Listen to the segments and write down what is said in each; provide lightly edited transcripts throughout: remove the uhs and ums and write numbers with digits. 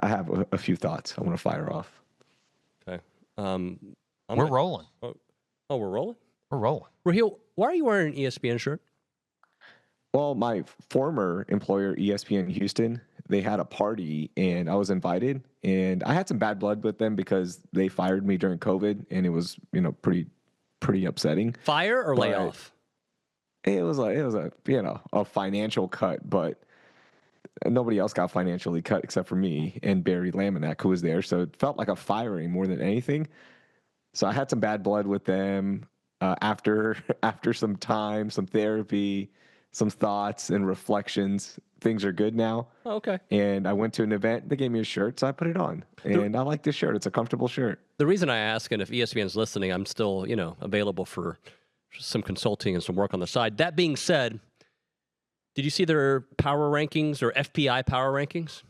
I have a few thoughts I want to fire off. Okay. We're rolling. Oh, we're rolling? We're rolling. Raheel, why are you wearing an ESPN shirt? Well, my former employer, ESPN Houston, they had a party and I was invited, and I had some bad blood with them because they fired me during COVID, and it was, pretty upsetting. Fire or layoff? It was a financial cut, but nobody else got financially cut except for me and Barry Laminack, who was there. So it felt like a firing more than anything. So I had some bad blood with them after some time, some therapy, some thoughts and reflections. Things are good now. Oh, okay. And I went to an event. They gave me a shirt, so I put it on. And I like this shirt. It's a comfortable shirt. The reason I ask, and if ESPN's listening, I'm still, available for some consulting and some work on the side. That being said, did you see their power rankings or FPI power rankings?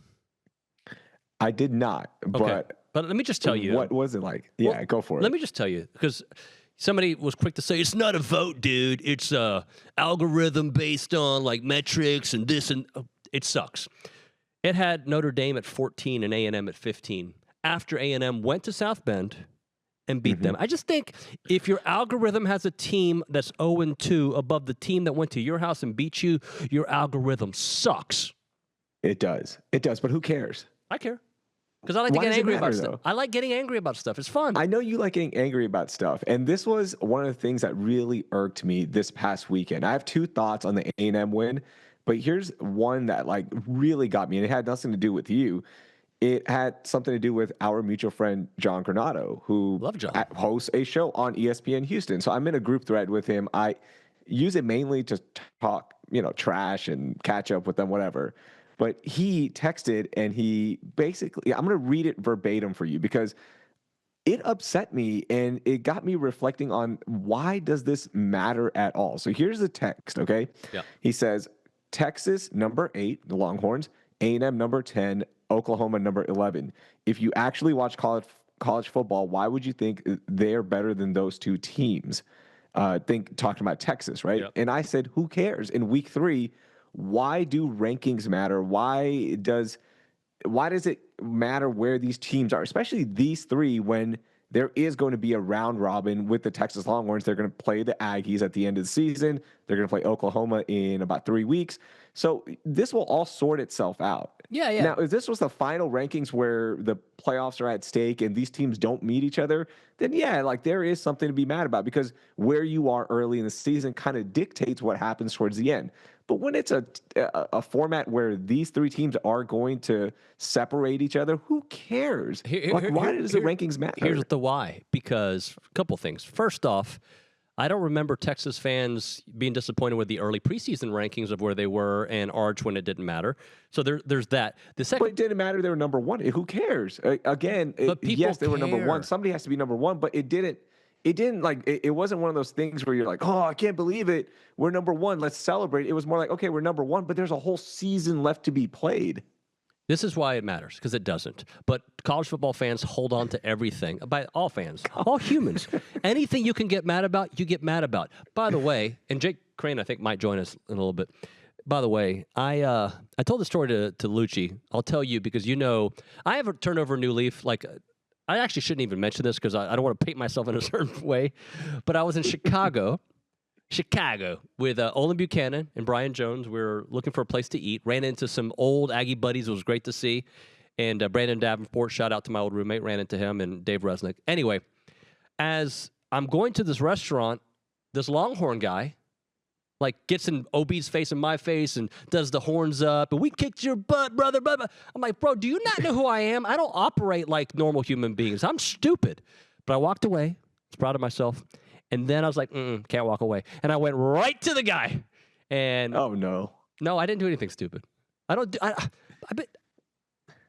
I did not, but let me just tell you. What was it like? Yeah, well, go for it. Let me just tell you, because somebody was quick to say, it's not a vote, dude. It's a algorithm based on like metrics and this, and it sucks. It had Notre Dame at 14 and A&M at 15 after A&M went to South Bend and beat them. I just think if your algorithm has a team that's 0-2 above the team that went to your house and beat you, your algorithm sucks. It does. It does, but who cares? I care. Because I like to get angry about stuff. I like getting angry about stuff. It's fun. I know you like getting angry about stuff. And this was one of the things that really irked me this past weekend. I have two thoughts on the A&M win, but here's one that like really got me, and it had nothing to do with you. It had something to do with our mutual friend, John Granado, who hosts a show on ESPN Houston. So I'm in a group thread with him. I use it mainly to talk, trash and catch up with them, whatever. But he texted and he basically, I'm going to read it verbatim for you because it upset me and it got me reflecting on why does this matter at all? So here's the text, okay? Yeah. He says, Texas, number 8, the Longhorns, A&M, number 10, Oklahoma, number 11. If you actually watch college football, why would you think they're better than those two teams? Talking about Texas, right? Yep. And I said, who cares? In week 3, why do rankings matter? Why does it matter where these teams are, especially these 3, when there is going to be a round robin with the Texas Longhorns? They're going to play the Aggies at the end of the season. They're going to play Oklahoma in about 3 weeks. So this will all sort itself out. Yeah, yeah. Now, if this was the final rankings where the playoffs are at stake and these teams don't meet each other, then yeah, like there is something to be mad about because where you are early in the season kind of dictates what happens towards the end. But when it's a format where these 3 teams are going to separate each other, who cares? Why does the rankings matter? Here's the why. Because a couple things. First off, I don't remember Texas fans being disappointed with the early preseason rankings of where they were and Arch when it didn't matter. So there's that. The second, but it didn't matter. They were number 1. Who cares? Again, yes, they were number 1. Somebody has to be number 1, but it didn't. It wasn't one of those things where you're like, oh, I can't believe it. We're number 1. Let's celebrate. It was more like, okay, we're number 1, but there's a whole season left to be played. This is why it matters, because it doesn't. But college football fans hold on to everything. By all fans, all humans. Anything you can get mad about, you get mad about. By the way, and Jake Crain, I think, might join us in a little bit. By the way, I told the story to Lucci. I'll tell you because I have turned over a new leaf. Like, I actually shouldn't even mention this because I don't want to paint myself in a certain way. But I was in Chicago with Olin Buchanan and Brian Jones. We were looking for a place to eat. Ran into some old Aggie buddies. It was great to see. And Brandon Davenport, shout out to my old roommate, ran into him, and Dave Resnick. Anyway, as I'm going to this restaurant, this Longhorn guy, like, gets in OB's face and my face and does the horns up. And we kicked your butt, brother. Blah, blah. I'm like, bro, do you not know who I am? I don't operate like normal human beings. I'm stupid. But I walked away. I was proud of myself. And then I was like, can't walk away. And I went right to the guy. And oh, no. No, I didn't do anything stupid.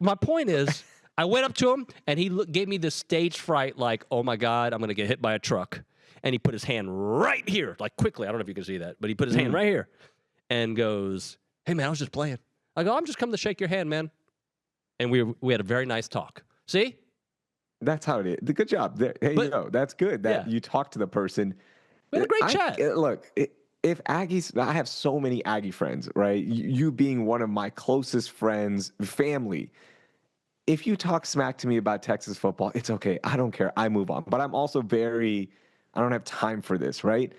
My point is, I went up to him, and he gave me this stage fright, like, oh, my God, I'm going to get hit by a truck. And he put his hand right here, like quickly. I don't know if you can see that, but he put his hand right here and goes, hey, man, I was just playing. I go, I'm just coming to shake your hand, man. And we had a very nice talk. See? That's how it is. Good job. That's good that you talked to the person. We had a great chat. Look, if Aggies, I have so many Aggie friends, right? You being one of my closest friends, family. if you talk smack to me about Texas football, it's okay. I don't care. I move on. But I'm also I don't have time for this, right?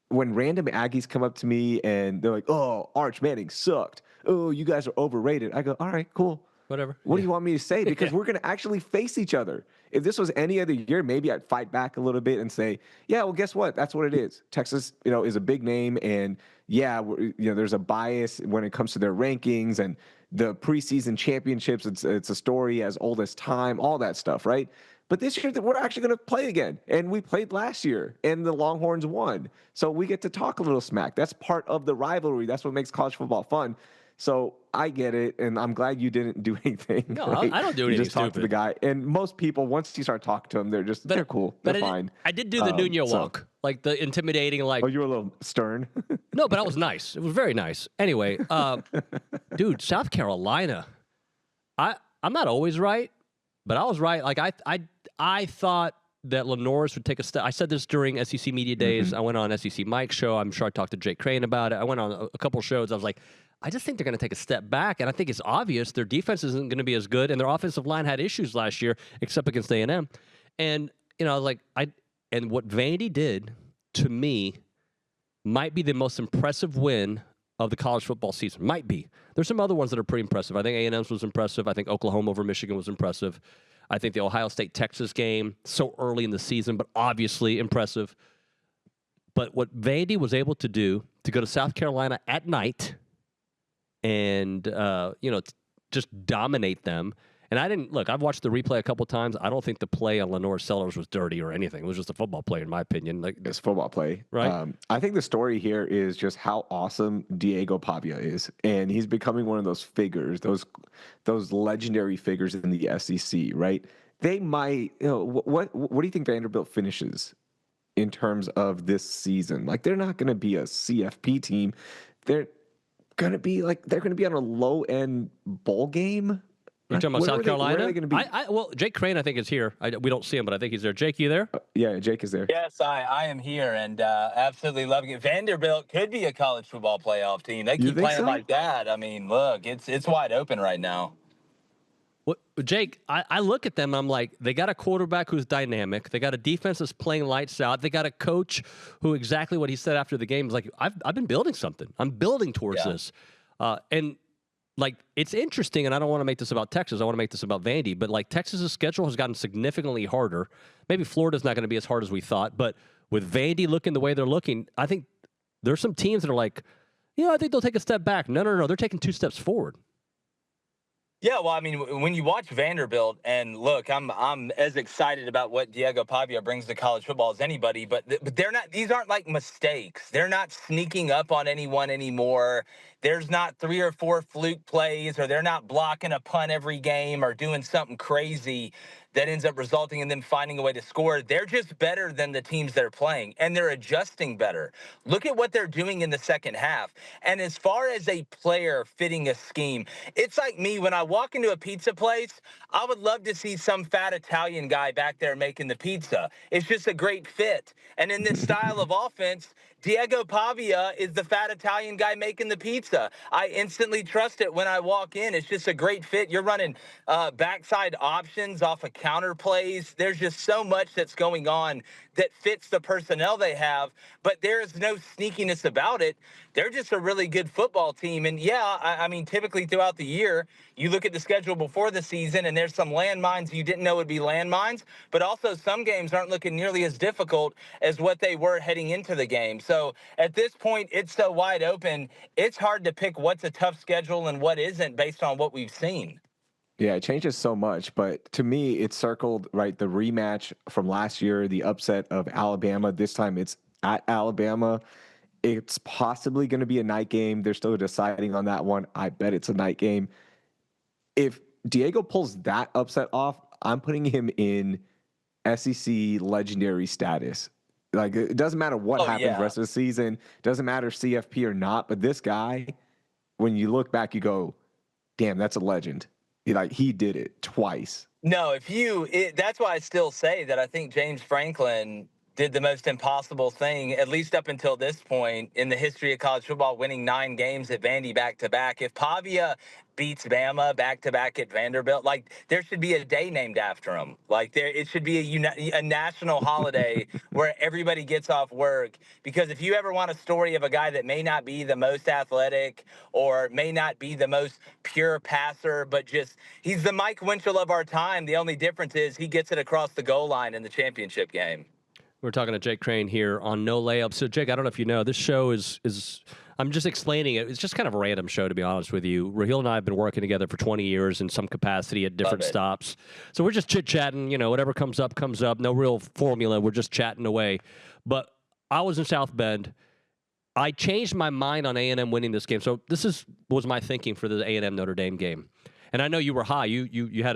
When random Aggies come up to me and they're like, "Oh, Arch Manning sucked. Oh, you guys are overrated." I go, "All right, cool. Whatever. What do you want me to say?" Because Yeah. we're going to actually face each other. If this was any other year, maybe I'd fight back a little bit and say, "Yeah, well, guess what? That's what it is. Texas, is a big name, and yeah, there's a bias when it comes to their rankings and the preseason championships. It's a story as old as time, all that stuff, right?" But this year, we're actually going to play again, and we played last year, and the Longhorns won, so we get to talk a little smack. That's part of the rivalry. That's what makes college football fun. So I get it, and I'm glad you didn't do anything. No, right? I don't do You anything just talk to the stupid. guy, and most people, once you start talking to them, they're cool. They're fine. I did do the Nuño so- walk, like the intimidating, like Oh, you were a little stern. no, but that was nice. It was very nice. Anyway, dude, South Carolina. I'm not always right, but I was right. Like I thought that Lenore's would take a step. I said this during SEC Media Days. I went on SEC Mike's show. I'm sure I talked to Jake Crain about it. I went on a couple shows. I was like, I just think they're going to take a step back, and I think it's obvious their defense isn't going to be as good, and their offensive line had issues last year, except against A&M. And and what Vandy did to me might be the most impressive win of the college football season. Might be. There's some other ones that are pretty impressive. I think A&M's was impressive. I think Oklahoma over Michigan was impressive. I think the Ohio State-Texas game, so early in the season, but obviously impressive. But what Vandy was able to do to go to South Carolina at night and, just dominate them. And I've watched the replay a couple times. I don't think the play on Lenore Sellers was dirty or anything. It was just a football play, in my opinion. Like It's football play. Right. I think the story here is just how awesome Diego Pavia is. And he's becoming one of those figures, those legendary figures in the SEC, right? They might, what do you think Vanderbilt finishes in terms of this season? Like, they're not going to be a CFP team. They're going to be on a low-end bowl game. You're talking about South Carolina? Where are they going to be? Well, Jake Crain, I think, is here. We don't see him, but I think he's there. Jake, you there? Yeah, Jake is there. Yes, I am here and absolutely loving it. Vanderbilt could be a college football playoff team. They keep playing like that. I mean, look, it's wide open right now. Well, Jake, I look at them and I'm like, they got a quarterback who's dynamic. They got a defense that's playing lights out. They got a coach who exactly what he said after the game is like, I've been building something. I'm building towards this. And like, it's interesting, and I don't want to make this about Texas. I want to make this about Vandy. But, like, Texas's schedule has gotten significantly harder. Maybe Florida's not going to be as hard as we thought. But with Vandy looking the way they're looking, I think there's some teams that are like, I think they'll take a step back. No. They're taking 2 steps forward. Yeah, well, I mean, when you watch Vanderbilt, and look, I'm as excited about what Diego Pavia brings to college football as anybody, but they're not. These aren't like mistakes. They're not sneaking up on anyone anymore. There's not 3 or 4 fluke plays, or they're not blocking a punt every game or doing something crazy that ends up resulting in them finding a way to score. They're just better than the teams they're playing, and they're adjusting better. Look at what they're doing in the second half. And as far as a player fitting a scheme, it's like me when I walk into a pizza place, I would love to see some fat Italian guy back there making the pizza. It's just a great fit. And in this style of offense, Diego Pavia is the fat Italian guy making the pizza. I instantly trust it when I walk in. It's just a great fit. You're running backside options off of counter plays. There's just so much that's going on that fits the personnel they have, but there is no sneakiness about it. They're just a really good football team. And yeah, I mean, typically throughout the year, you look at the schedule before the season and there's some landmines you didn't know would be landmines, but also some games aren't looking nearly as difficult as what they were heading into the game. So at this point, it's so wide open. It's hard to pick what's a tough schedule and what isn't based on what we've seen. Yeah, it changes so much, but to me, it's circled, right, the rematch from last year, the upset of Alabama. This time it's at Alabama. It's possibly going to be a night game. They're still deciding on that one. I bet it's a night game. If Diego pulls that upset off, I'm putting him in SEC legendary status. Like, it doesn't matter what happens the rest of the season. It doesn't matter CFP or not, but this guy, when you look back, you go, damn, that's a legend. He did it twice. No, that's why I still say that I think James Franklin did the most impossible thing, at least up until this point in the history of college football, winning 9 games at Vandy back-to-back. If Pavia beats Bama back-to-back at Vanderbilt, like, there should be a day named after him. Like, it should be a national holiday where everybody gets off work. Because if you ever want a story of a guy that may not be the most athletic or may not be the most pure passer, but just he's the Mike Winchell of our time, the only difference is he gets it across the goal line in the championship game. We're talking to Jake Crain here on No Layups. So, Jake, I don't know if you know, this show is I'm just explaining it. It's just kind of a random show, to be honest with you. Raheel and I have been working together for 20 years in some capacity at different stops. So we're just chit-chatting, whatever comes up, comes up. No real formula. We're just chatting away. But I was in South Bend. I changed my mind on A&M winning this game. So this was my thinking for the A&M Notre Dame game. And I know you were high. You had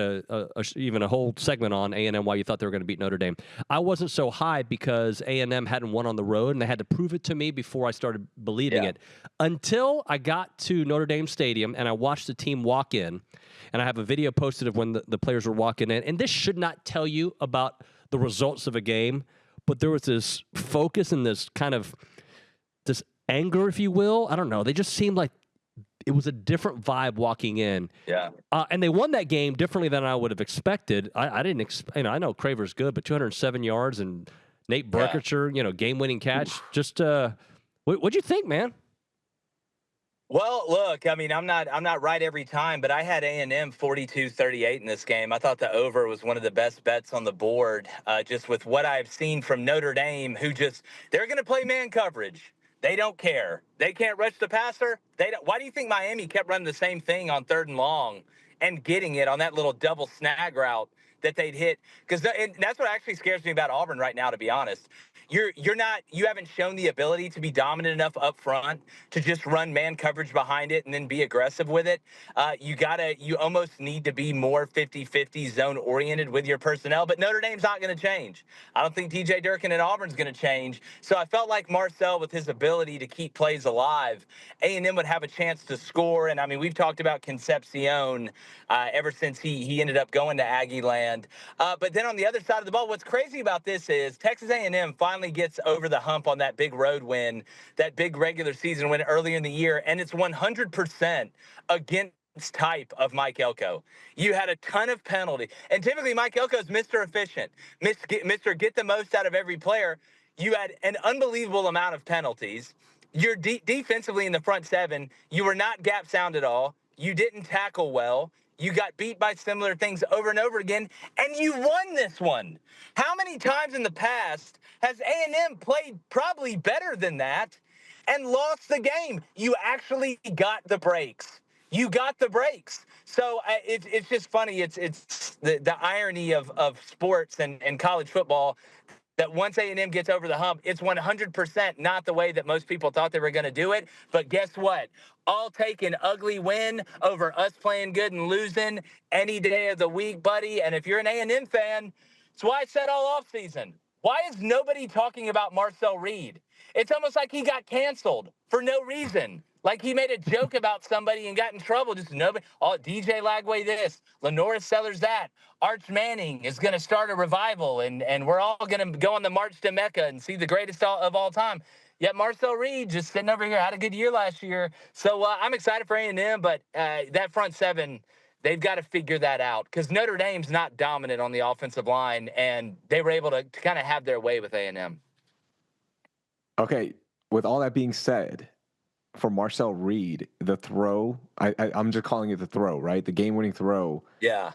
even a whole segment on A&M why you thought they were going to beat Notre Dame. I wasn't so high because A&M hadn't won on the road, and they had to prove it to me before I started believing it. Until I got to Notre Dame Stadium and I watched the team walk in, and I have a video posted of when the players were walking in. And this should not tell you about the results of a game, but there was this focus and this kind of this anger, if you will. I don't know. They just seemed like it was a different vibe walking in. Yeah. And they won that game differently than I would have expected. I didn't expect, I know Craver's good, but 207 yards and Nate Berkshire, game-winning catch. Oof. Just, what'd you think, man? Well, look, I mean, I'm not right every time, but I had A&M 42-38 in this game. I thought the over was one of the best bets on the board, just with what I've seen from Notre Dame, they're going to play man coverage. They don't care. They can't rush the passer. Why do you think Miami kept running the same thing on 3rd and long and getting it on that little double snag route that they'd hit? Because that's what actually scares me about Auburn right now, to be honest. You haven't shown the ability to be dominant enough up front to just run man coverage behind it and then be aggressive with it. You almost need to be more 50-50 zone oriented with your personnel, but Notre Dame's not going to change. I don't think TJ Durkin at Auburn's going to change. So I felt like Marcel, with his ability to keep plays alive, A&M would have a chance to score. And I mean, we've talked about Concepcion ever since he ended up going to Aggie land. But then on the other side of the ball, what's crazy about this is Texas A&M finally gets over the hump on that big road win, that big regular season win earlier in the year, and it's 100% against type of Mike Elko. You had a ton of penalty, and typically Mike Elko is Mr. Efficient, Mr. Get the most out of every player. You had an unbelievable amount of penalties. You're defensively in the front 7. You were not gap sound at all. You didn't tackle well. You got beat by similar things over and over again, and you won this one. How many times in the past has A&M played probably better than that and lost the game? You actually got the breaks. You got the breaks. So it's just funny. It's the irony of sports and college football, that once A&M gets over the hump, it's 100% not the way that most people thought they were going to do it. But guess what? I'll take an ugly win over us playing good and losing any day of the week, buddy. And if you're an A&M fan, it's why I said all offseason, why is nobody talking about Marcel Reed? It's almost like he got canceled for no reason. Like he made a joke about somebody and got in trouble. Just nobody. Oh, DJ Lagway this, Lenora Sellers that. Arch Manning is going to start a revival, and we're all going to go on the march to Mecca and see the greatest of all time. Yet Marcel Reed just sitting over here had a good year last year. So I'm excited for A&M, but that front 7, they've got to figure that out because Notre Dame's not dominant on the offensive line, and they were able to kind of have their way with A&M. Okay, with all that being said, for Marcel Reed, the throw, I'm just calling it the throw, right? The game-winning throw. Yeah.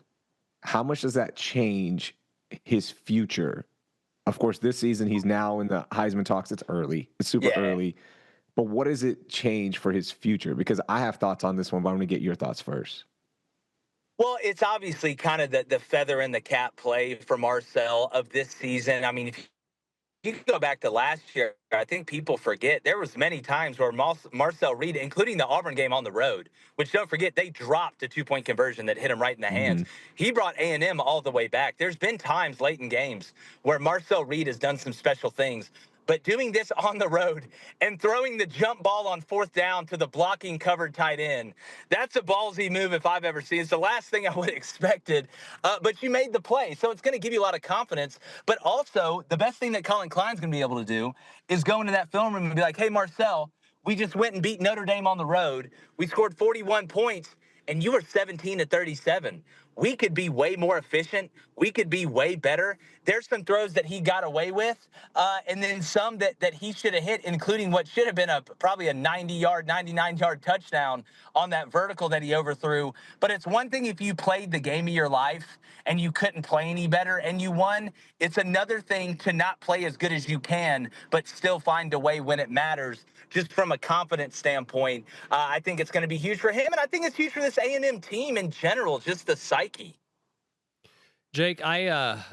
How much does that change his future? Of course, this season he's now in the Heisman talks. It's early. It's super early. But what does it change for his future? Because I have thoughts on this one, but I'm going to get your thoughts first. Well, it's obviously kind of the feather in the cap play for Marcel of this season. I mean, if you go back to last year, I think people forget there was many times where Marcel Reed, including the Auburn game on the road, which don't forget, they dropped a 2-point conversion that hit him right in the hands. He brought A&M all the way back. There's been times late in games where Marcel Reed has done some special things. But doing this on the road and throwing the jump ball on 4th down to the blocking covered tight end, that's a ballsy move if I've ever seen. It's the last thing I would have expected, but you made the play. So it's going to give you a lot of confidence. But also, the best thing that Colin Klein's going to be able to do is go into that film room and be like, hey, Marcel, we just went and beat Notre Dame on the road. We scored 41 points, and you were 17-37. We could be way more efficient. We could be way better. There's some throws that he got away with, and then some that he should have hit, including what should have been probably a 90-yard, 99-yard touchdown on that vertical that he overthrew. But it's one thing if you played the game of your life and you couldn't play any better and you won. It's another thing to not play as good as you can, but still find a way when it matters. Just from a confidence standpoint, I think it's going to be huge for him, and I think it's huge for this A&M team in general, just the psyche. Jake, I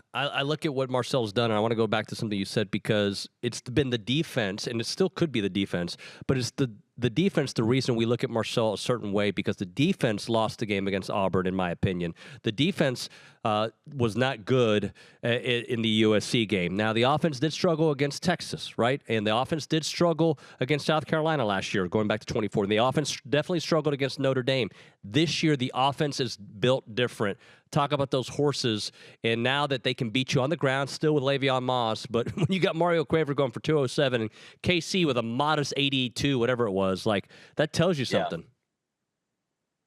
look at what Marcel's done, and I want to go back to something you said because it's been the defense, and it still could be the defense, but it's the defense the reason we look at Marcel a certain way because the defense lost the game against Auburn, in my opinion. The defense was not good in the USC game. Now, the offense did struggle against Texas, right? And the offense did struggle against South Carolina last year, going back to 24. And the offense definitely struggled against Notre Dame. This year, the offense is built different. Talk about those horses, and now that they can beat you on the ground, still with Le'Veon Moss, but when you got Mario Craver going for 207 and KC with a modest 82, whatever it was, like that tells you something. Yeah.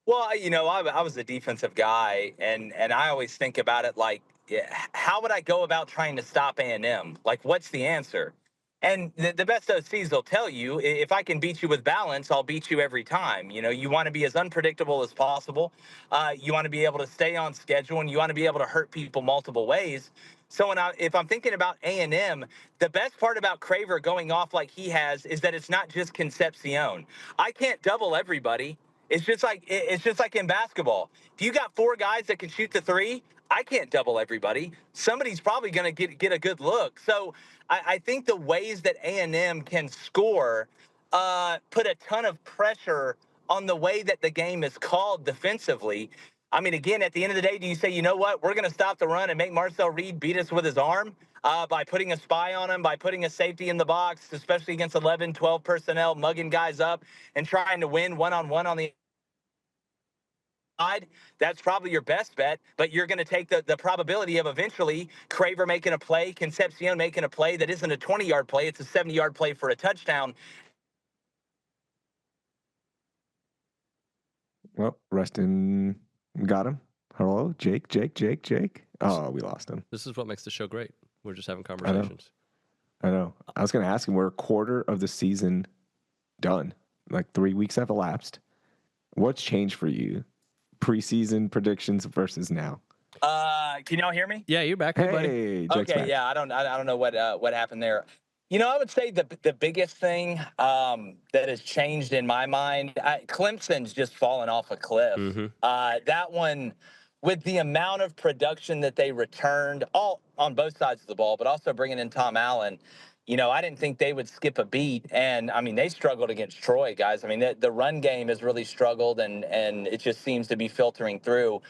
Well, I was a defensive guy, and I always think about it like, how would I go about trying to stop A&M? Like, what's the answer? And the best OCs will tell you, if I can beat you with balance, I'll beat you every time. You want to be as unpredictable as possible. You want to be able to stay on schedule, and you want to be able to hurt people multiple ways. So if I'm thinking about A&M, the best part about Craver going off like he has is that it's not just Concepcion. I can't double everybody. It's just like in basketball. If you got 4 guys that can shoot the 3, I can't double everybody. Somebody's probably going to get a good look. So I think the ways that A&M can score put a ton of pressure on the way that the game is called defensively. I mean, again, at the end of the day, do you say, you know what, we're going to stop the run and make Marcel Reed beat us with his arm by putting a spy on him, by putting a safety in the box, especially against 11, 12 personnel, mugging guys up and trying to win one-on-one on the side? That's probably your best bet, but you're going to take the probability of eventually Craver making a play, Concepcion making a play that isn't a 20-yard play, it's a 70-yard play for a touchdown. Well, Rustin got him. Hello, Jake. Oh, we lost him. This is what makes the show great. We're just having conversations. I know. I was going to ask him, we're a quarter of the season done. Like 3 weeks have elapsed. What's changed for you? Preseason predictions versus now. Can y'all hear me? Yeah, you're back, buddy. Hey, Jake's okay, back. yeah, I don't know what happened there. I would say the biggest thing that has changed in my mind, Clemson's just fallen off a cliff. Mm-hmm. That one, with the amount of production that they returned, all on both sides of the ball, but also bringing in Tom Allen, I didn't think they would skip a beat. And, I mean, they struggled against Troy, guys. I mean, the run game has really struggled, and it just seems to be filtering through.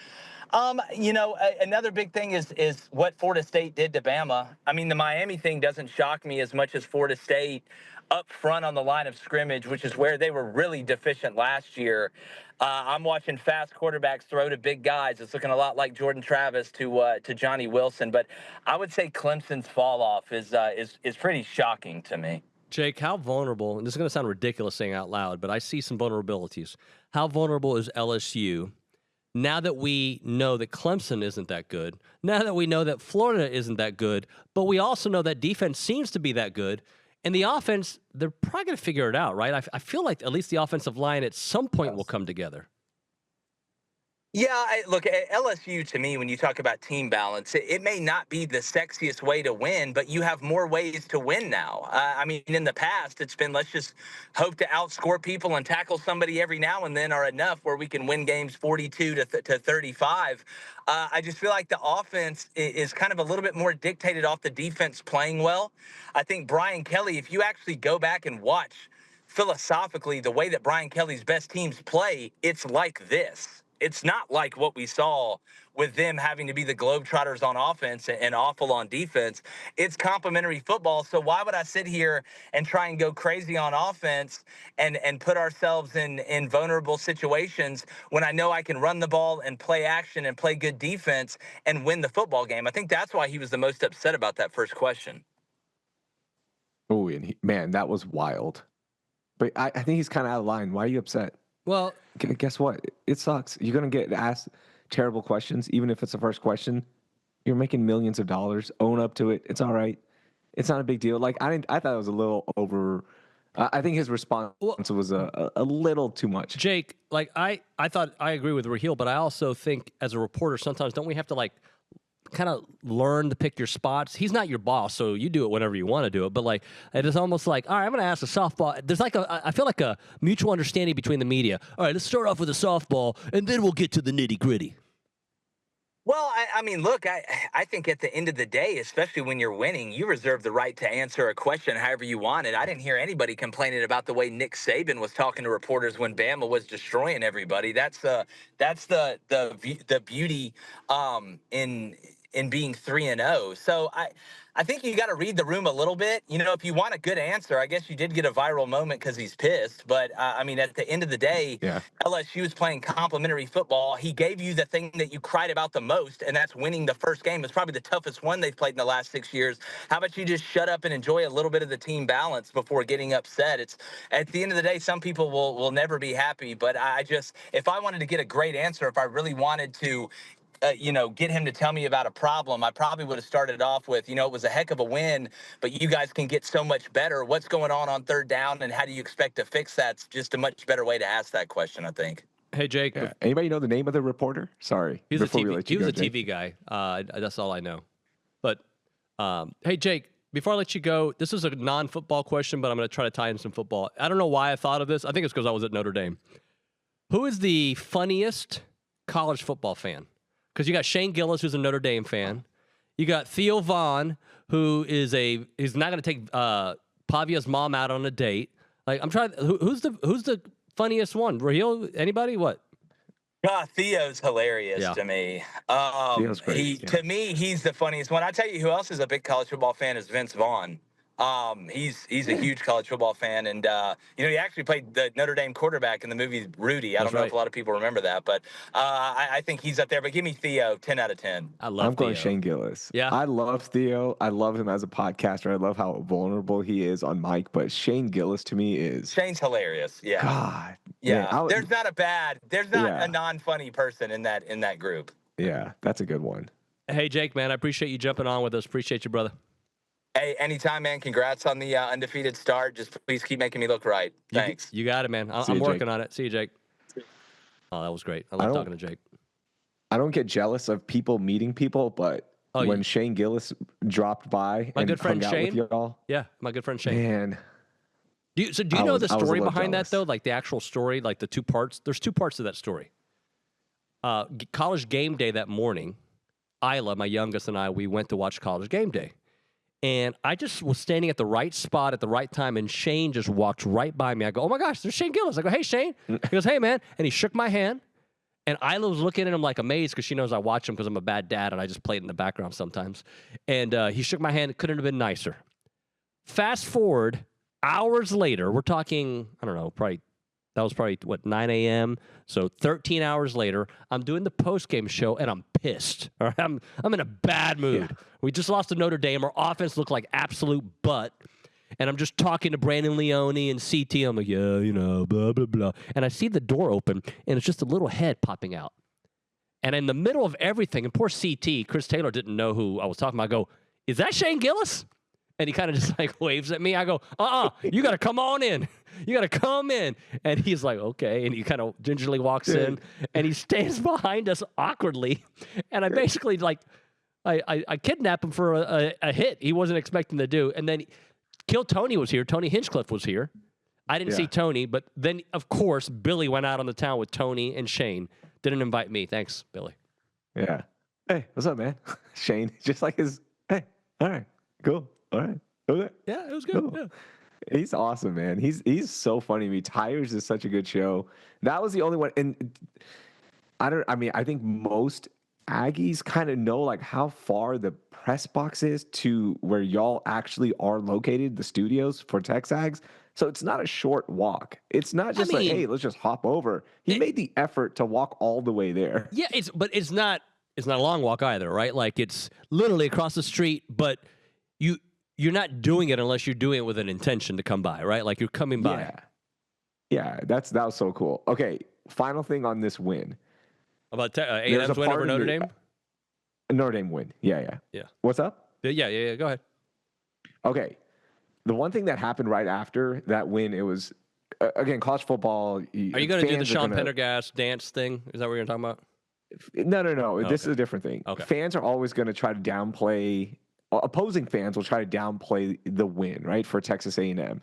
Another big thing is what Florida State did to Bama. I mean, the Miami thing doesn't shock me as much as Florida State up front on the line of scrimmage, which is where they were really deficient last year. I'm watching fast quarterbacks throw to big guys. It's looking a lot like Jordan Travis to Johnny Wilson. But I would say Clemson's fall off is pretty shocking to me. Jake, how vulnerable, and this is going to sound ridiculous saying out loud, but I see some vulnerabilities. How vulnerable is LSU now that we know that Clemson isn't that good, now that we know that Florida isn't that good, but we also know that defense seems to be that good, and the offense, they're probably going to figure it out, right? I feel like at least the offensive line at some point will come together. Yeah, look, at LSU, to me, when you talk about team balance, it may not be the sexiest way to win, but you have more ways to win now. I mean, in the past, it's been let's just hope to outscore people and tackle somebody every now and then are enough where we can win games 42 to 35. I just feel like the offense is kind of a little bit more dictated off the defense playing well. I think Brian Kelly, if you actually go back and watch philosophically the way that Brian Kelly's best teams play, it's like this. it's not like what we saw with them having to be the Globetrotters on offense and awful on defense. It's complementary football. So why would I sit here and try and go crazy on offense and put ourselves in vulnerable situations when I know I can run the ball and play action and play good defense and win the football game? I think that's why he was the most upset about that first question. Oh, and man, that was wild. But I think he's kind of out of line. Why are you upset? Well, guess what? It sucks. You're going to get asked terrible questions, even if it's the first question. You're making millions of dollars. Own up to it. It's all right. It's not a big deal. Like, I thought it was a little over. I think his response was a little too much. Jake, like I thought I agree with Raheel, but I also think as a reporter, sometimes don't we have to like kind of learn to pick your spots? He's not your boss, so you do it whenever you want to do it. But like, it is almost like, all right, I'm going to ask a softball. There's like I feel like a mutual understanding between the media. All right, let's start off with a softball, and then we'll get to the nitty gritty. Well, I mean, look, I think at the end of the day, especially when you're winning, you reserve the right to answer a question however you want it. I didn't hear anybody complaining about the way Nick Saban was talking to reporters when Bama was destroying everybody. That's the beauty in being 3-0. So I think you got to read the room a little bit. You know, if you want a good answer, I guess you did get a viral moment because he's pissed. But I mean, at the end of the day, Yeah. LSU is playing complimentary football. He gave you the thing that you cried about the most, and that's winning the first game. It's probably the toughest one they've played in the last 6 years. How about you just shut up and enjoy a little bit of the team balance before getting upset? It's at the end of the day, some people will never be happy. But if I wanted to get a great answer, if I really wanted to get him to tell me about a problem, I probably would have started off with, it was a heck of a win, but you guys can get so much better. What's going on third down, and how do you expect to fix that? It's just a much better way to ask that question, I think. Hey, Jake. Yeah. Anybody know the name of the reporter? Sorry. He was a Jake. TV guy. That's all I know. But, hey, Jake, before I let you go, this is a non-football question, but I'm going to try to tie in some football. I don't know why I thought of this. I think it's because I was at Notre Dame. Who is the funniest college football fan? Because you got Shane Gillis, who's a Notre Dame fan. You got Theo Vaughn, who is he's not going to take Pavia's mom out on a date. Like, I'm trying. Who's the funniest one? Raheel? Anybody? What? Theo's hilarious to me. Theo's great, To me, he's the funniest one. I tell you, who else is a big college football fan is Vince Vaughn. He's a huge college football fan, and he actually played the Notre Dame quarterback in the movie Rudy. I don't know if a lot of people remember that, but I think he's up there. But give me Theo, 10 out of 10. I'm going Theo. Shane Gillis. Yeah, I love Theo. I love him as a podcaster. I love how vulnerable he is on mic. But Shane Gillis to me is Shane's hilarious. Yeah. God. Yeah. Man, there's not a non-funny person in that group. Yeah, that's a good one. Hey, Jake, man, I appreciate you jumping on with us. Appreciate you, brother. Hey, anytime, man. Congrats on the undefeated start. Just please keep making me look right. Thanks. You got it, man. I'm working on it. See you, Jake. Oh, that was great. I love talking to Jake. I don't get jealous of people meeting people, but when Shane Gillis dropped by my good friend hung out Shane, with y'all, yeah, my good friend Shane. Man, do you know the story behind that though? Like the actual story, like the two parts. There's two parts to that story. College game day that morning, Isla, my youngest, and I, we went to watch College game day. And I just was standing at the right spot at the right time, and Shane just walked right by me. I go, oh, my gosh, there's Shane Gillis. I go, hey, Shane. He goes, hey, man. And he shook my hand. And Isla was looking at him like amazed because she knows I watch him because I'm a bad dad, and I just play it in the background sometimes. And he shook my hand. It couldn't have been nicer. Fast forward, hours later, we're talking, I don't know, that was probably, 9 a.m.? So 13 hours later, I'm doing the post-game show, and I'm pissed. All right? I'm in a bad mood. Yeah. We just lost to Notre Dame. Our offense looked like absolute butt. And I'm just talking to Brandon Leone and CT. I'm like, yeah, blah, blah, blah. And I see the door open, and it's just a little head popping out. And in the middle of everything, and poor CT, Chris Taylor didn't know who I was talking about. I go, is that Shane Gillis? And he kind of just like waves at me. I go, you got to come on in. You got to come in. And he's like, okay. And he kind of gingerly walks in, and he stands behind us awkwardly. And I basically I kidnap him for a hit he wasn't expecting to do. And then Kill Tony was here. Tony Hinchcliffe was here. I didn't see Tony, but then, of course, Billy went out on the town with Tony and Shane. Didn't invite me. Thanks, Billy. Yeah. Hey, what's up, man? Shane, just like hey, all right, cool. All right. Okay. Yeah, it was good. Cool. Yeah. He's awesome, man. He's so funny to me. Tires is such a good show. That was the only one. And I mean, I think most Aggies kind of know like how far the press box is to where y'all actually are located, the studios for Texags. So it's not a short walk. It's not just like, hey, let's just hop over. He made the effort to walk all the way there. Yeah, but it's not a long walk either, right? Like it's literally across the street, but you're not doing it unless you're doing it with an intention to come by, right? Like you're coming by. Yeah, that was so cool. Okay, final thing on this win. About A&M's win over Notre Dame? Notre Dame win. Yeah. What's up? Yeah. Go ahead. Okay. The one thing that happened right after that win, it was, again, college football. Are you going to do the Sean Pendergast dance thing? Is that what you're talking about? No. Okay. This is a different thing. Okay. Fans are always going to try to downplay, opposing fans will try to downplay the win, right, for Texas A&M.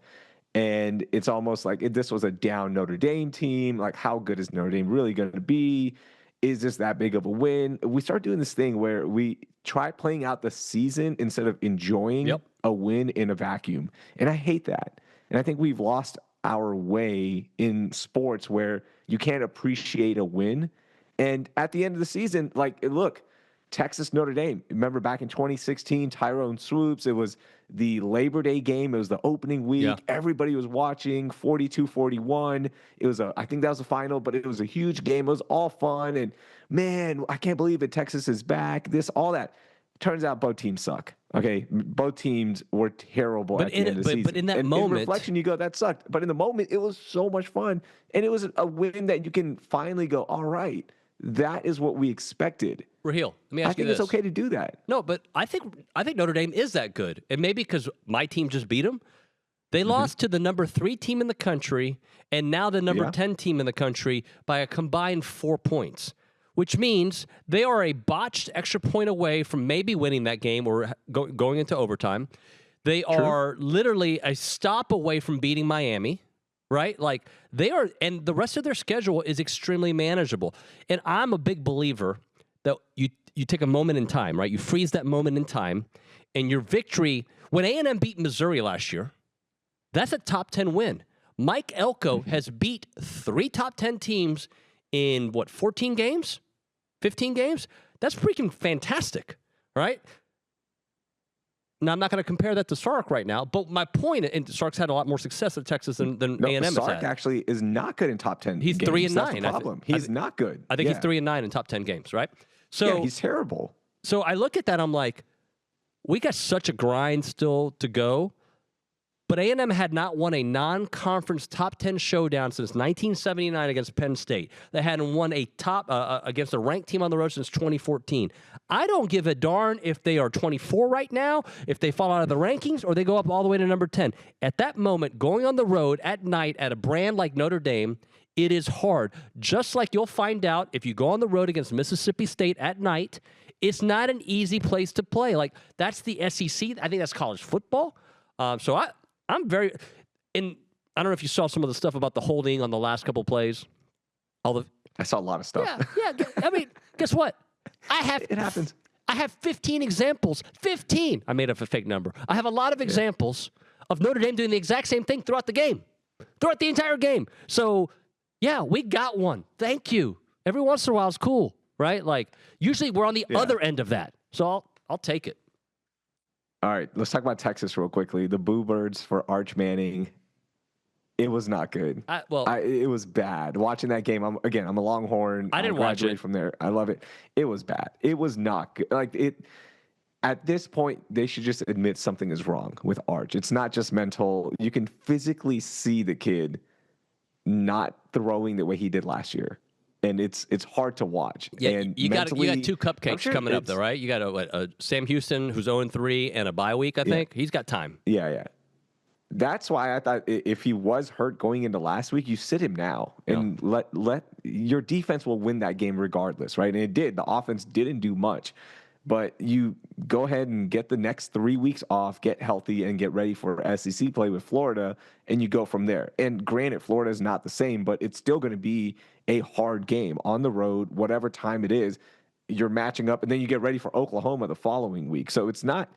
And it's almost like this was a down Notre Dame team. Like, how good is Notre Dame really going to be? Is this that big of a win? We start doing this thing where we try playing out the season instead of enjoying a win in a vacuum. And I hate that. And I think we've lost our way in sports where you can't appreciate a win. And at the end of the season, like, look, Texas Notre Dame. Remember back in 2016, Tyrone Swoops. It was the Labor Day game. It was the opening week. Yeah. Everybody was watching 42-41. It was I think that was the final, but it was a huge game. It was all fun. And man, I can't believe it. Texas is back. All that. Turns out both teams suck. Okay. Both teams were terrible at the end of the season. But in that moment, in reflection, you go, that sucked. But in the moment, it was so much fun. And it was a win that you can finally go, all right, that is what we expected. Raheel, let me ask you this. I think it's okay to do that. No, but I think Notre Dame is that good. And maybe because my team just beat them. They lost to the number 3 team in the country and now the number 10 team in the country by a combined 4 points, which means they are a botched extra point away from maybe winning that game or going into overtime. They are literally a stop away from beating Miami. Right? Like they are, and the rest of their schedule is extremely manageable. And I'm a big believer that you take a moment in time, right? You freeze that moment in time, and your victory, when A&M beat Missouri last year, that's a top 10 win. Mike Elko has beat 3 top 10 teams in, 14 games? 15 games? That's freaking fantastic, right? Now, I'm not going to compare that to Sark right now, but my point, and Sark's had a lot more success at Texas than A&M has had. Sark actually is not good in top 10 He's games. 3-9. That's the problem. He's not good. I think he's 3-9 in top 10 games, right? So he's terrible. So I look at that, I'm like, we got such a grind still to go, but A&M had not won a non-conference top 10 showdown since 1979 against Penn State. They hadn't won a top against a ranked team on the road since 2014. I don't give a darn if they are 24 right now, if they fall out of the rankings, or they go up all the way to number 10. At that moment, going on the road at night at a brand like Notre Dame, it is hard. Just like you'll find out if you go on the road against Mississippi State at night, it's not an easy place to play. Like, that's the SEC. I think that's college football. So I'm very, and I don't know if you saw some of the stuff about the holding on the last couple plays. I saw a lot of stuff. Yeah. I mean, guess what? It happens. I have 15 examples. 15. I made up a fake number. I have a lot of examples of Notre Dame doing the exact same thing throughout the game, throughout the entire game. So, yeah, we got one. Thank you. Every once in a while, it's cool, right? Like, usually we're on the other end of that. So I'll take it. All right, let's talk about Texas real quickly. The Boo Birds for Arch Manning. It was not good. It was bad. Watching that game, I'm a Longhorn. I didn't watch it from there. I love it. It was bad. It was not good. Like it. At this point, they should just admit something is wrong with Arch. It's not just mental. You can physically see the kid not throwing the way he did last year. And it's hard to watch. Yeah, and you got 2 cupcakes coming up, though, right? You got a Sam Houston who's 0-3 and a bye week, I think. He's got time. Yeah. That's why I thought if he was hurt going into last week, you sit him now and let your defense will win that game regardless, right? And it did. The offense didn't do much, but you go ahead and get the next 3 weeks off, get healthy, and get ready for SEC play with Florida, and you go from there. And granted, Florida is not the same, but it's still going to be a hard game on the road, whatever time it is. You're matching up, and then you get ready for Oklahoma the following week. So it's not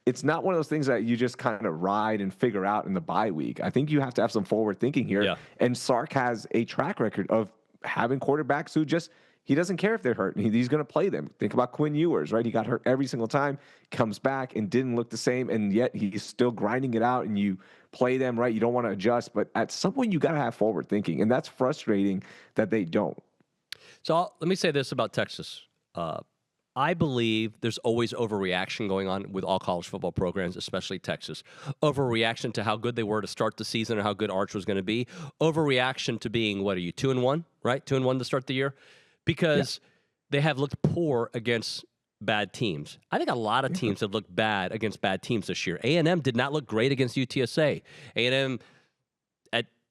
one of those things that you just kind of ride and figure out in the bye week. I think you have to have some forward thinking here. Yeah. And Sark has a track record of having quarterbacks who just he doesn't care if they're hurt. He's going to play them. Think about Quinn Ewers, right? He got hurt every single time, comes back and didn't look the same, and yet he's still grinding it out, and you play them, right? You don't want to adjust, but at some point you got to have forward thinking, and that's frustrating that they don't. So let me say this about Texas. I believe there's always overreaction going on with all college football programs, especially Texas. Overreaction to how good they were to start the season and how good Arch was going to be. Overreaction to being, what are you, 2-1, right? 2-1 to start the year? Because they have looked poor against bad teams. I think a lot of teams have looked bad against bad teams this year. A&M did not look great against UTSA. A&M,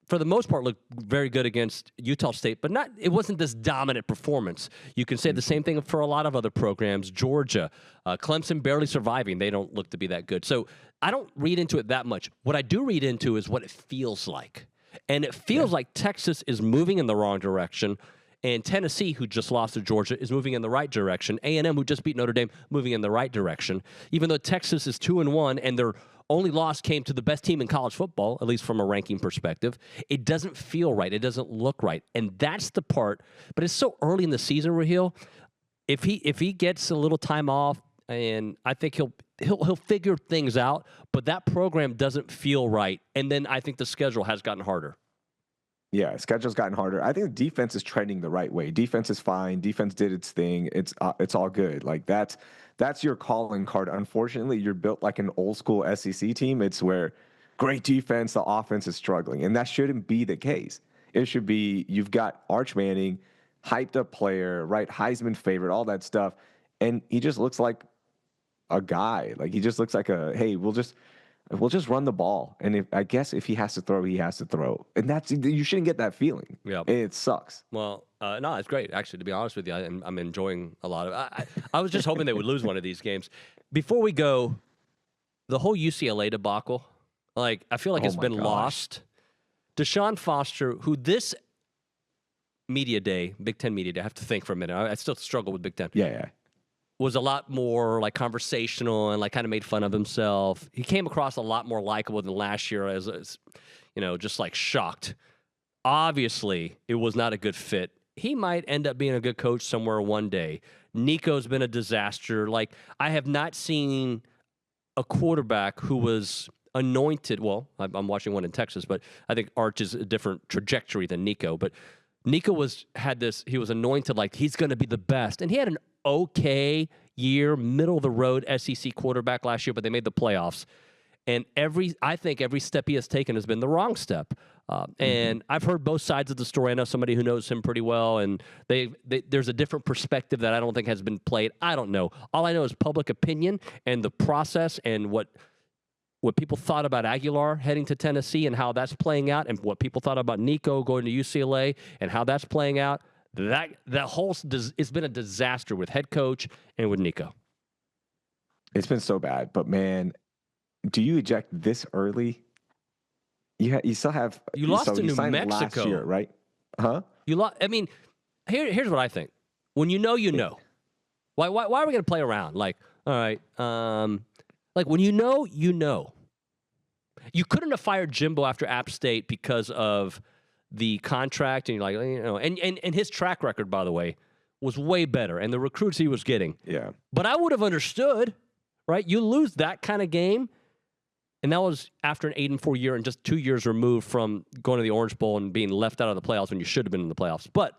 for the most part, looked very good against Utah State, but it wasn't this dominant performance. You can say the same thing for a lot of other programs. Georgia, Clemson barely surviving. They don't look to be that good. So I don't read into it that much. What I do read into is what it feels like. And it feels like Texas is moving in the wrong direction, and Tennessee, who just lost to Georgia, is moving in the right direction. A&M, who just beat Notre Dame, moving in the right direction. Even though Texas is 2-1 and their only loss came to the best team in college football, at least from a ranking perspective, it doesn't feel right. It doesn't look right. And that's the part. But it's so early in the season, Raheel. If he gets a little time off, and I think he'll figure things out, but that program doesn't feel right. And then I think the schedule has gotten harder. Yeah, schedule's gotten harder. I think the defense is trending the right way. Defense is fine. Defense did its thing. It's all good. Like that's your calling card. Unfortunately, you're built like an old school SEC team. It's where great defense, the offense is struggling, and that shouldn't be the case. It should be you've got Arch Manning, hyped up player, right? Heisman favorite, all that stuff, and he just looks like a guy. Like he just looks like hey, we'll just run the ball, and I guess if he has to throw, he has to throw, and you shouldn't get that feeling. Yeah, it sucks. Well, no, it's great actually. To be honest with you, I'm enjoying a lot of. I was just hoping they would lose one of these games. Before we go, the whole UCLA debacle, like I feel like it's been lost. Deshaun Foster, who this media day, Big Ten media day, I have to think for a minute. I still struggle with Big Ten. Yeah. Was a lot more like conversational and like kind of made fun of himself. He came across a lot more likable than last year as just like shocked. Obviously, it was not a good fit. He might end up being a good coach somewhere one day. Nico's been a disaster. Like I have not seen a quarterback who was anointed. Well, I'm watching one in Texas, but I think Arch is a different trajectory than Nico. But Nico he was anointed like he's going to be the best. And he had an okay year, middle of the road SEC quarterback last year, but they made the playoffs. And I think every step he has taken has been the wrong step. And I've heard both sides of the story. I know somebody who knows him pretty well, and there's a different perspective that I don't think has been played. I don't know. All I know is public opinion and the process and what people thought about Aguilar heading to Tennessee and how that's playing out, and what people thought about Nico going to UCLA and how that's playing out. It's been a disaster with head coach and with Nico. It's been so bad, but man, do you eject this early? You still have you lost to New Mexico last year, right? Huh? You lost. I mean, here's what I think. When you know, you know. Why are we going to play around? Like, all right, like when you know, you know. You couldn't have fired Jimbo after App State because of the contract, and you're like, and his track record, by the way, was way better, and the recruits he was getting. Yeah. But I would have understood, right? You lose that kind of game, and that was after an 8-4 year and just 2 years removed from going to the Orange Bowl and being left out of the playoffs when you should have been in the playoffs. But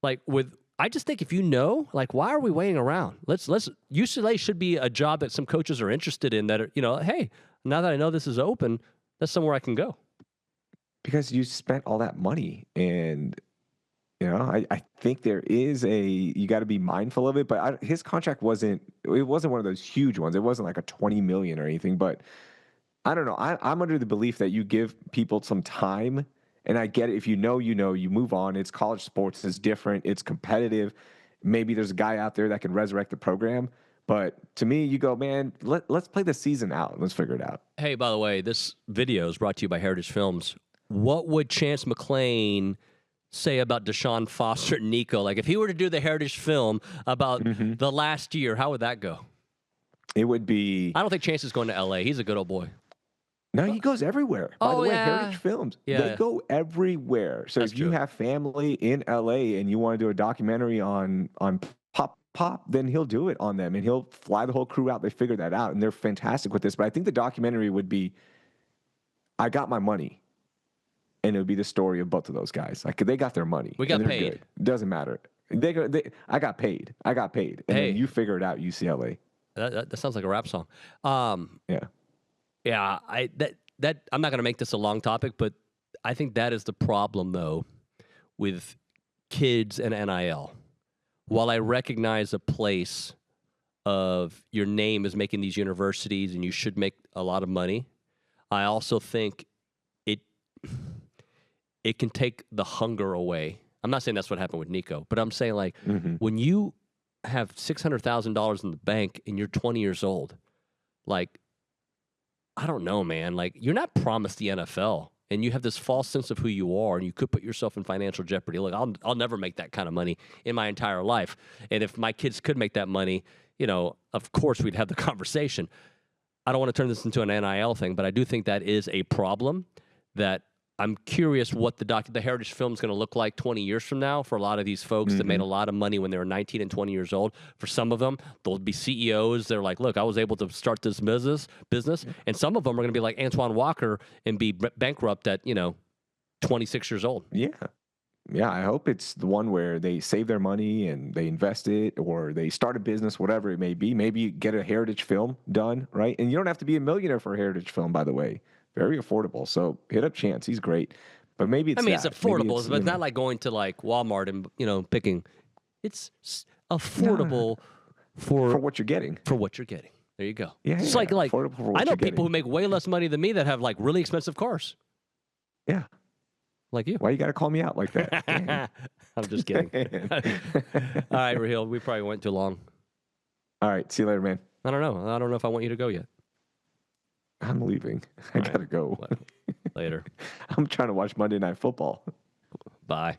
I just think if you know, like, why are we waiting around? UCLA should be a job that some coaches are interested in that are, hey, now that I know this is open, that's somewhere I can go. Because you spent all that money, and I think there is you got to be mindful of it. But his contract wasn't one of those huge ones. It wasn't like a $20 million or anything. But I don't know. I'm under the belief that you give people some time, and I get it. If you know, you move on. It's college sports. It's different. It's competitive. Maybe there's a guy out there that can resurrect the program. But to me, you go, man, let's play the season out. Let's figure it out. Hey, by the way, this video is brought to you by Heritage Films. What would Chance McClain say about Deshaun Foster and Nico? Like, if he were to do the Heritage film about the last year, how would that go? It would be... I don't think Chance is going to L.A. He's a good old boy. No, he goes everywhere. By the Oh, way, yeah. Heritage Films, Yeah. they go everywhere. So That's if you true. have family in LA and you want to do a documentary on Pop, then he'll do it on them and he'll fly the whole crew out. They figured that out and they're fantastic with this. But I think the documentary would be I got my money. And it would be the story of both of those guys. Like they got their money. We got and they're paid. Good. Doesn't matter. I got paid. And Hey. then you figure it out, UCLA. That sounds like a rap song. Yeah. Yeah, that I'm not going to make this a long topic, but I think that is the problem though with kids and NIL. While I recognize a place of your name is making these universities and you should make a lot of money, I also think it can take the hunger away. I'm not saying that's what happened with Nico, but I'm saying like when you have $600,000 in the bank and you're 20 years old, like, I don't know, man. Like, you're not promised the NFL, and you have this false sense of who you are, and you could put yourself in financial jeopardy. Look, I'll never make that kind of money in my entire life. And if my kids could make that money, you know, of course we'd have the conversation. I don't want to turn this into an NIL thing, but I do think that is a problem that I'm curious what the Heritage Film is going to look like 20 years from now for a lot of these folks that made a lot of money when they were 19 and 20 years old. For some of them, they'll be CEOs. They're like, look, I was able to start this business. And some of them are going to be like Antoine Walker and be bankrupt at, 26 years old. Yeah. Yeah, I hope it's the one where they save their money and they invest it or they start a business, whatever it may be. Maybe you get a Heritage Film done, right? And you don't have to be a millionaire for a Heritage Film, by the way. Very affordable. So hit up Chance. He's great. But maybe it's it's affordable, but it's not like going to like Walmart and, picking. It's affordable for what you're getting. For what you're getting. There you go. Yeah, it's yeah, like affordable for what I know you're people getting. who make way less money than me that have like really expensive cars. Yeah. Like you. Why you got to call me out like that? I'm just kidding. All right, Raheel, we probably went too long. All right. See you later, man. I don't know. I don't know if I want you to go yet. I'm leaving. I got to go. Later. I'm trying to watch Monday Night Football. Bye.